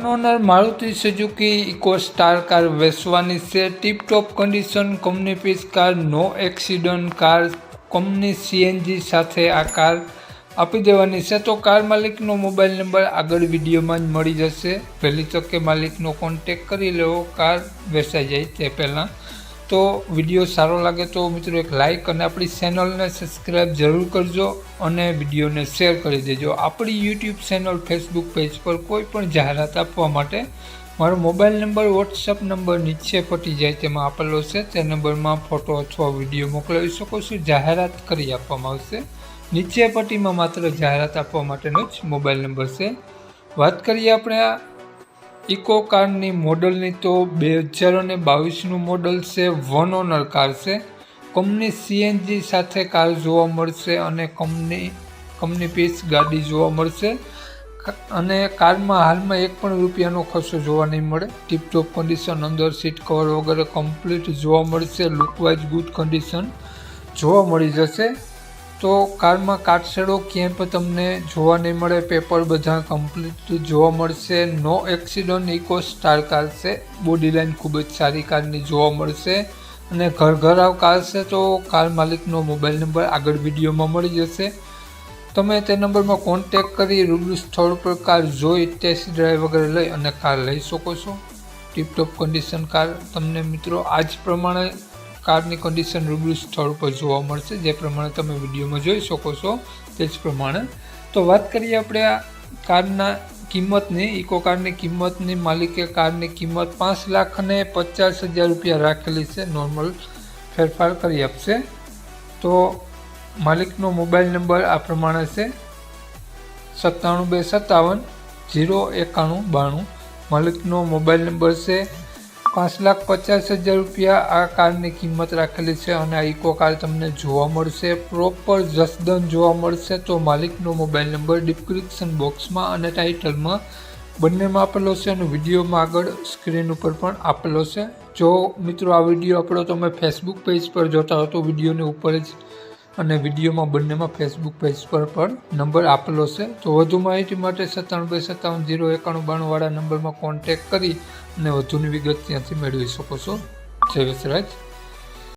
One owner Maruti Suzuki Eeco Star car વેચવાની છે। Tip top condition, company piece car, no accident car, company CNG સાથે આ car આપી દેવાની છે। તો કાર માલિકનો મોબાઈલ નંબર આગળ વિડીયોમાં જ મળી જશે। વહેલી તકે માલિકનો કોન્ટેક કરી લેવો કાર વેચાઈ જાય તે પહેલાં। તો વિડીયો સારો લાગે તો મિત્રો એક લાઇક અને આપણી ચેનલને સબસ્ક્રાઈબ જરૂર કરજો અને વિડીયોને શેર કરી દેજો। આપણી યુટ્યુબ ચેનલ, ફેસબુક પેજ પર કોઈ પણ જાહેરાત આપવા માટે મારો મોબાઈલ નંબર, વોટ્સઅપ નંબર નીચે પટી જાય તેમાં આપેલો છે। તે નંબરમાં ફોટો અથવા વિડીયો મોકલાવી શકો છો। જાહેરાત કરી આપવામાં આવશે। નીચે પટ્ટીમાં માત્ર જાહેરાત આપવા માટેનો જ મોબાઈલ નંબર છે। વાત કરીએ આપણે આ ઇકો કારની મોડલની તો 2022નું મોડલ છે। વન ઓનર કાર છે। કંપની સીએનજી સાથે કાર જોવા મળશે અને કંપની પીસ ગાડી જોવા મળશે અને કારમાં હાલમાં એક પણ રૂપિયાનો ખર્ચો જોવા નહીં મળે। ટીપટોપ કન્ડિશન, અંદર સીટ કવર વગેરે કમ્પ્લીટ જોવા મળશે। લુકવાઇઝ ગુડ કન્ડિશન જોવા મળી જશે। તો કારમાં કાટછેડો ક્યાંય પણ તમને જોવા નહીં મળે। પેપર બધા કમ્પ્લીટ જોવા મળશે। No accident Eeco Star car છે। બોડી લાઇન ખૂબ જ સારી કારની જોવા મળશે અને ઘરઘરાવ કાર છે। તો કાર માલિકનો મોબાઈલ નંબર આગળ વિડીયોમાં મળી જશે। તમે તે નંબરમાં કોન્ટેક કરી રૂબરૂ સ્થળ પર કાર જોઈ, ટેસ્ટ ડ્રાઈવ વગેરે લઈ અને કાર લઈ શકો છો। ટીપટોપ કન્ડિશન કાર તમને મિત્રો આ જ પ્રમાણે કારની કન્ડિશન રૂબરૂ સ્થળ પર જોવા મળશે। જે પ્રમાણે તમે વિડીયોમાં જોઈ શકો છો તે જ પ્રમાણે। તો વાત કરીએ આપણે આ કારના કિંમતની, ઇકો કારની કિંમતની। માલિકે કારની કિંમત 5,50,000 રૂપિયા રાખેલી છે। નોર્મલ ફેરફાર કરી આપશે। તો માલિકનો મોબાઈલ નંબર આ પ્રમાણે છે 9727 09192। માલિકનો મોબાઈલ નંબર છે। 5,50,000 રૂપિયા આ કારની કિંમત રાખેલી છે અને આ ઇકો કાર તમને જોવા મળશે, પ્રોપર જસદન જોવા મળશે। તો માલિકનો મોબાઈલ નંબર ડિસ્ક્રિપ્શન બોક્સમાં અને ટાઇટલમાં બંનેમાં આપેલો છે અને વિડીયોમાં આગળ સ્ક્રીન ઉપર પણ આપેલો છે। જો મિત્રો આ વિડીયો આપણો તમે ફેસબુક પેજ પર જોતા હો તો વિડીયોની ઉપર જ અને વિડીયોમાં બંનેમાં ફેસબુક પેજ પર પણ નંબર આપેલો છે। તો વધુ માહિતી માટે 9727 09192 વાળા નંબરમાં કોન્ટેક કરી અને વધુની વિગત ત્યાંથી મેળવી શકો છો। જય વસરાજ।